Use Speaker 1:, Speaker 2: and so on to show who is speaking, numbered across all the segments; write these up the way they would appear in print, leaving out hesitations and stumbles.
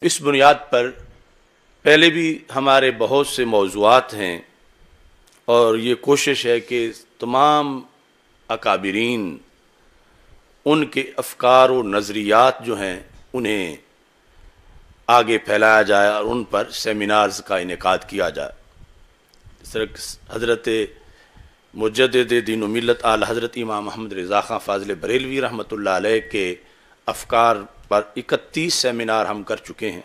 Speaker 1: اس بنیاد پر پہلے بھی ہمارے بہت سے موضوعات ہیں اور یہ کوشش ہے کہ تمام اکابرین ان کے افکار و نظریات جو ہیں انہیں آگے پھیلایا جائے اور ان پر سیمینارز کا انعقاد کیا جائے۔ اس طرح حضرت مجدد دین و ملت اعلی حضرت امام محمد رضا خان فاضل بریلوی رحمۃ اللہ علیہ کے افکار پر 31 سیمینار ہم کر چکے ہیں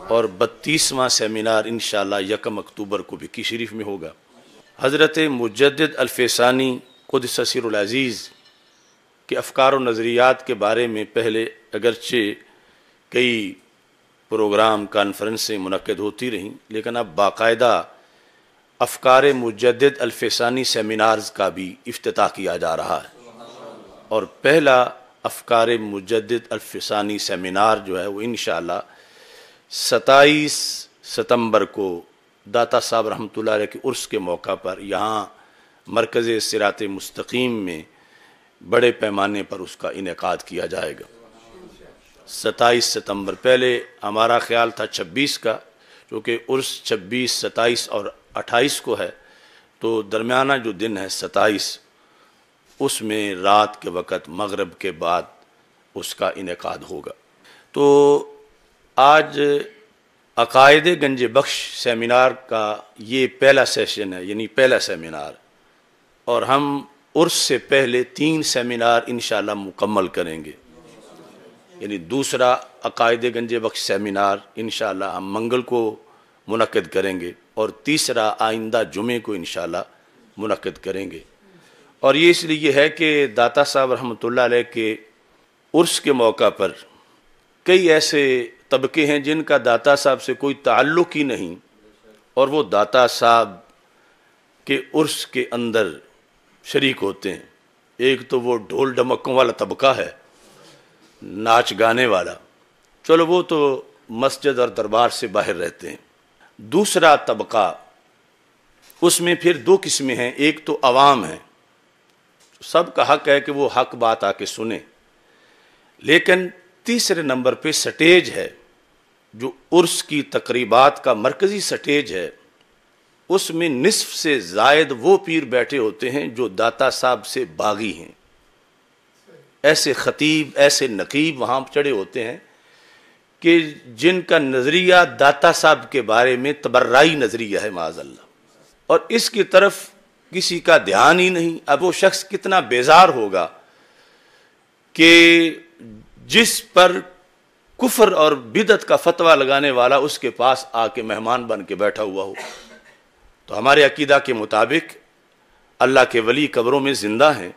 Speaker 1: اور 32واں سیمینار انشاءاللہ 1 اکتوبر کو بکی شریف میں ہوگا۔ حضرت مجدد الفیسانی قدس سر العزیز کے افکار و نظریات کے بارے میں پہلے اگرچہ کئی پروگرام کانفرنسیں منعقد ہوتی رہیں، لیکن اب باقاعدہ افکار مجدد الفیسانی سیمینارز کا بھی افتتاح کیا جا رہا ہے، اور پہلا افکار مجدد الفیسانی سیمینار جو ہے وہ انشاءاللہ 27 ستمبر کو داتا صاحب رحمۃ اللہ علیہ کے عرس کے موقع پر یہاں مرکز صراط مستقیم میں بڑے پیمانے پر اس کا انعقاد کیا جائے گا۔ 27 ستمبر، پہلے ہمارا خیال تھا 26 کا، کیونکہ عرس 26، 27 اور 28 کو ہے، تو درمیانہ جو دن ہے 27، اس میں رات کے وقت مغرب کے بعد اس کا انعقاد ہوگا۔ تو آج عقائد گنج بخش سیمینار کا یہ پہلا سیشن ہے، یعنی پہلا سیمینار، اور ہم عرس سے پہلے 3 سیمینار انشاءاللہ مکمل کریں گے، یعنی دوسرا عقائد گنج بخش سیمینار انشاءاللہ ہم منگل کو منعقد کریں گے اور تیسرا آئندہ جمعے کو انشاءاللہ منعقد کریں گے۔ اور یہ اس لیے ہے کہ داتا صاحب رحمۃ اللہ علیہ کے عرس کے موقع پر کئی ایسے طبقے ہیں جن کا داتا صاحب سے کوئی تعلق ہی نہیں، اور وہ داتا صاحب کے عرس کے اندر شریک ہوتے ہیں۔ ایک تو وہ ڈھول ڈمکوں والا طبقہ ہے، ناچ گانے والا، چلو وہ تو مسجد اور دربار سے باہر رہتے ہیں۔ دوسرا طبقہ، اس میں پھر 2 قسمیں ہیں، ایک تو عوام ہے، سب کا حق ہے کہ وہ حق بات آ کے سنیں، لیکن تیسرے نمبر پہ سٹیج ہے، جو عرس کی تقریبات کا مرکزی سٹیج ہے، اس میں نصف سے زائد وہ پیر بیٹھے ہوتے ہیں جو داتا صاحب سے باغی ہیں۔ ایسے خطیب، ایسے نقیب وہاں چڑھے ہوتے ہیں کہ جن کا نظریہ داتا صاحب کے بارے میں تبرعی نظریہ ہے معاذ اللہ، اور اس کی طرف کسی کا دھیان ہی نہیں۔ اب وہ شخص کتنا بیزار ہوگا کہ جس پر کفر اور بدعت کا فتویٰ لگانے والا اس کے پاس آ کے مہمان بن کے بیٹھا ہوا ہو۔ تو ہمارے عقیدہ کے مطابق اللہ کے ولی قبروں میں زندہ ہیں،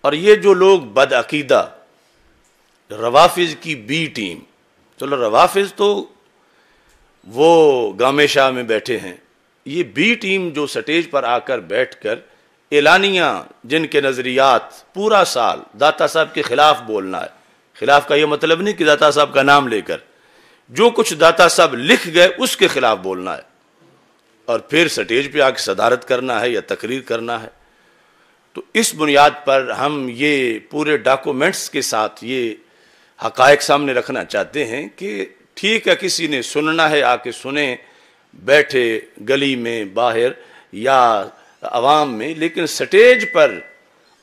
Speaker 1: اور یہ جو لوگ بدعقیدہ روافظ کی بی ٹیم، چلو روافظ تو وہ گامے شاہ میں بیٹھے ہیں، یہ بی ٹیم جو سٹیج پر آ کر بیٹھ کر اعلانیہ جن کے نظریات پورا سال داتا صاحب کے خلاف بولنا ہے، خلاف کا یہ مطلب نہیں کہ داتا صاحب کا نام لے کر جو کچھ داتا صاحب لکھ گئے اس کے خلاف بولنا ہے، اور پھر سٹیج پہ آ کے صدارت کرنا ہے یا تقریر کرنا ہے۔ تو اس بنیاد پر ہم یہ پورے ڈاکومنٹس کے ساتھ یہ حقائق سامنے رکھنا چاہتے ہیں کہ ٹھیک ہے، کسی نے سننا ہے آ کے سنیں، بیٹھے گلی میں، باہر یا عوام میں، لیکن سٹیج پر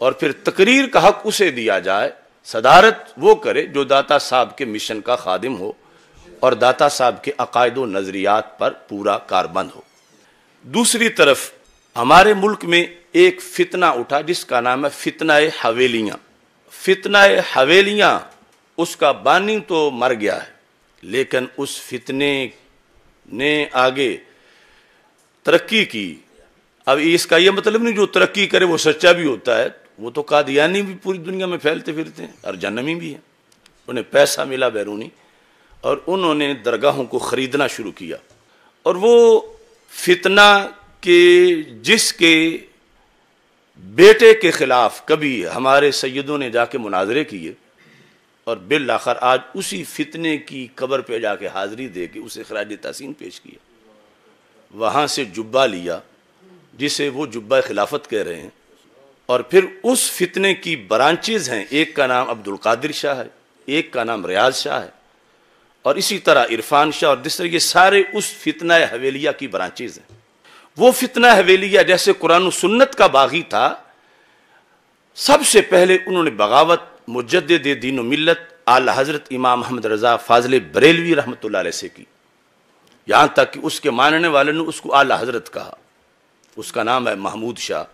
Speaker 1: اور پھر تقریر کا حق اسے دیا جائے، صدارت وہ کرے جو داتا صاحب کے مشن کا خادم ہو اور داتا صاحب کے عقائد و نظریات پر پورا کاربند ہو۔ دوسری طرف ہمارے ملک میں ایک فتنہ اٹھا جس کا نام ہے فتنہ حویلیاں۔ فتنہ حویلیاں، اس کا بانی تو مر گیا ہے، لیکن اس فتنے نے آگے ترقی کی۔ اب اس کا یہ مطلب نہیں جو ترقی کرے وہ سچا بھی ہوتا ہے، وہ تو قادیانی بھی پوری دنیا میں پھیلتے پھرتے ہیں اور جہنمی بھی ہیں، انہیں پیسہ ملا بیرونی، اور انہوں نے درگاہوں کو خریدنا شروع کیا، اور وہ فتنہ کہ جس کے بیٹے کے خلاف کبھی ہمارے سیدوں نے جا کے مناظرے کیے، اور بالآخر آج اسی فتنے کی قبر پہ جا کے حاضری دے کے اسے خراج تحسین پیش کیا، وہاں سے جبہ لیا جسے وہ جبہ خلافت کہہ رہے ہیں، اور پھر اس فتنے کی برانچز ہیں، ایک کا نام عبد القادر شاہ ہے، ایک کا نام ریاض شاہ ہے، اور اسی طرح عرفان شاہ اور دوسرے، یہ سارے اس فتنہ حویلیہ کی برانچیز ہیں۔ وہ فتنہ حویلیہ جیسے قرآن و سنت کا باغی تھا، سب سے پہلے انہوں نے بغاوت مجدد دین و ملت اعلی حضرت امام محمد رضا فاضل بریلوی رحمۃ اللہ علیہ سے کی، یہاں تک کہ اس کے ماننے والے نے اس کو اعلی حضرت کہا، اس کا نام ہے محمود شاہ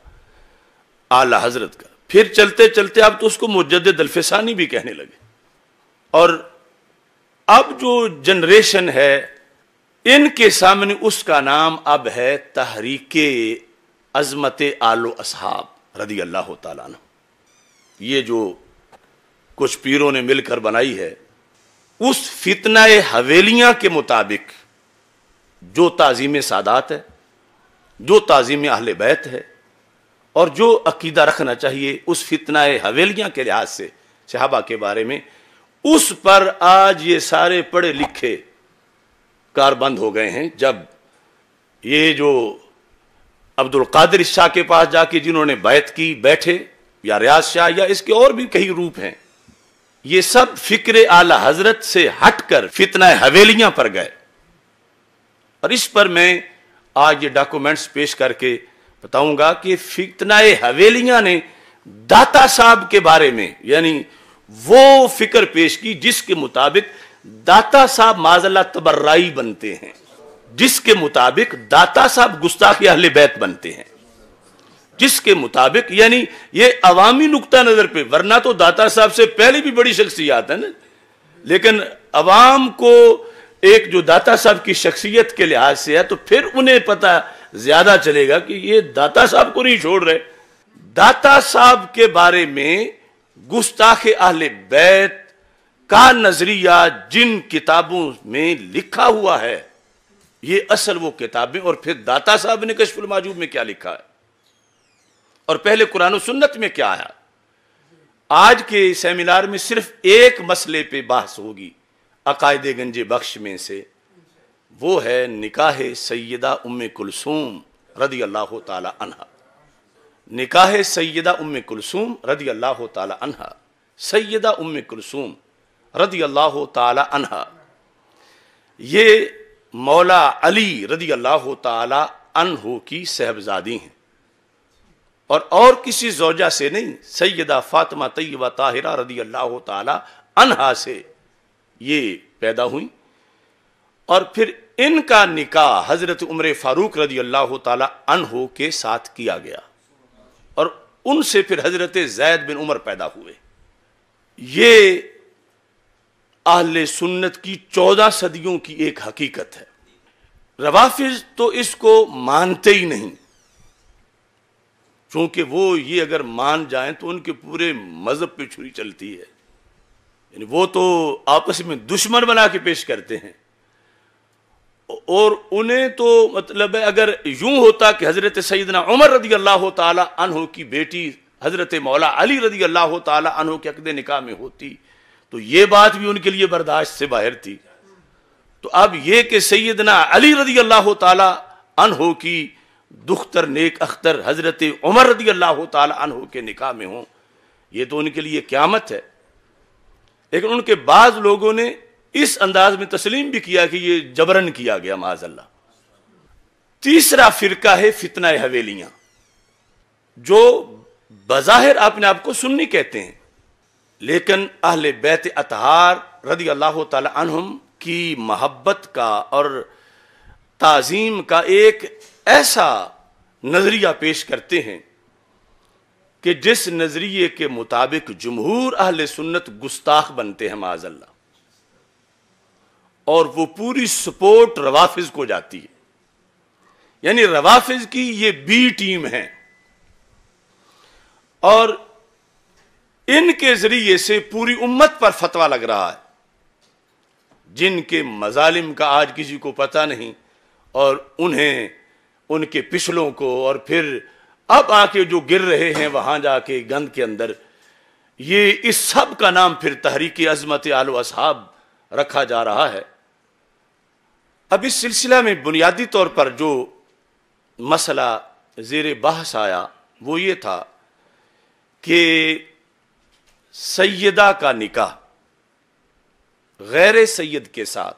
Speaker 1: اعلی حضرت کا۔ پھر چلتے چلتے اب تو اس کو مجدد الفسانی بھی کہنے لگے، اور اب جو جنریشن ہے ان کے سامنے اس کا نام اب ہے تحریک عظمت آل و اصحاب رضی اللہ تعالیٰ عنہ۔ یہ جو کچھ پیروں نے مل کر بنائی ہے، اس فتنہ حویلیاں کے مطابق جو تعظیم سادات ہے، جو تعظیم اہل بیت ہے، اور جو عقیدہ رکھنا چاہیے اس فتنہ حویلیاں کے لحاظ سے صحابہ کے بارے میں، اس پر آج یہ سارے پڑھے لکھے کاربند ہو گئے ہیں۔ جب یہ جو عبد القادر شاہ کے پاس جا کے جنہوں نے بیعت کی بیٹھے، یا ریاض شاہ، یا اس کے اور بھی کئی روپ ہیں، یہ سب فکر اعلی حضرت سے ہٹ کر فتنہ حویلیاں پر گئے۔ اور اس پر میں آج یہ ڈاکومنٹس پیش کر کے بتاؤں گا کہ فتنہ حویلیاں نے داتا صاحب کے بارے میں یعنی وہ فکر پیش کی جس کے مطابق داتا صاحب معاذ اللہ تبرعی بنتے ہیں، جس کے مطابق داتا صاحب گستاخ اہل بیت بنتے ہیں، جس کے مطابق یعنی یہ عوامی نقطہ نظر پہ، ورنہ تو داتا صاحب سے پہلے بھی بڑی شخصیات ہیں نا، لیکن عوام کو ایک جو داتا صاحب کی شخصیت کے لحاظ سے ہے تو پھر انہیں پتہ زیادہ چلے گا کہ یہ داتا صاحب کو نہیں چھوڑ رہے۔ داتا صاحب کے بارے میں گستاخ اہل بیت کا نظریہ جن کتابوں میں لکھا ہوا ہے، یہ اصل وہ کتابیں، اور پھر داتا صاحب نے کشف المحجوب میں کیا لکھا ہے، اور پہلے قرآن و سنت میں کیا ہے۔ آج کے سیمینار میں صرف ایک مسئلے پہ بحث ہوگی عقائد گنج بخش میں سے، وہ ہے نکاح سیدہ ام کلثوم رضی اللہ تعالی عنہا۔ نکاح سیدہ ام کلثوم رضی اللہ تعالی عنہا، سیدہ ام کلثوم رضی اللہ تعالی عنہا یہ مولا علی رضی اللہ تعالی عنہ کی صاحبزادی ہیں، اور کسی زوجہ سے نہیں، سیدہ فاطمہ طیبہ طاہرہ رضی اللہ تعالی عنہا سے یہ پیدا ہوئی، اور پھر ان کا نکاح حضرت عمر فاروق رضی اللہ تعالی عنہ کے ساتھ کیا گیا، اور ان سے پھر حضرت زید بن عمر پیدا ہوئے۔ یہ اہل سنت کی 14 صدیوں کی ایک حقیقت ہے۔ روافض تو اس کو مانتے ہی نہیں، چونکہ وہ یہ اگر مان جائیں تو ان کے پورے مذہب پہ چھری چلتی ہے، یعنی وہ تو آپس میں دشمن بنا کے پیش کرتے ہیں، اور انہیں تو مطلب ہے اگر یوں ہوتا کہ حضرت سیدنا عمر رضی اللہ تعالی عنہ کی بیٹی حضرت مولا علی رضی اللہ تعالی عنہ کے عقد نکاح میں ہوتی تو یہ بات بھی ان کے لیے برداشت سے باہر تھی۔ تو اب یہ کہ سیدنا علی رضی اللہ تعالی عنہ کی دختر نیک اختر حضرت عمر رضی اللہ تعالی عنہ کے نکاح میں ہوں، یہ تو ان کے لیے قیامت ہے۔ لیکن ان کے بعض لوگوں نے اس انداز میں تسلیم بھی کیا کہ یہ جبرن کیا گیا معاذ اللہ۔ تیسرا فرقہ ہے فتنہ حویلیاں، جو بظاہر اپنے آپ کو سنی کہتے ہیں، لیکن اہل بیت اطہار رضی اللہ تعالی عنہم کی محبت کا اور تعظیم کا ایک ایسا نظریہ پیش کرتے ہیں کہ جس نظریے کے مطابق جمہور اہل سنت گستاخ بنتے ہیں معاذ اللہ، اور وہ پوری سپورٹ روافض کو جاتی ہے، یعنی روافض کی یہ بی ٹیم ہے، اور ان کے ذریعے سے پوری امت پر فتویٰ لگ رہا ہے، جن کے مظالم کا آج کسی کو پتہ نہیں، اور انہیں ان کے پچھلوں کو، اور پھر اب آ کے جو گر رہے ہیں وہاں جا کے گند کے اندر، یہ اس سب کا نام پھر تحریک عظمت آل و اصحاب رکھا جا رہا ہے۔ اب اس سلسلہ میں بنیادی طور پر جو مسئلہ زیر بحث آیا وہ یہ تھا کہ سیدہ کا نکاح غیر سید کے ساتھ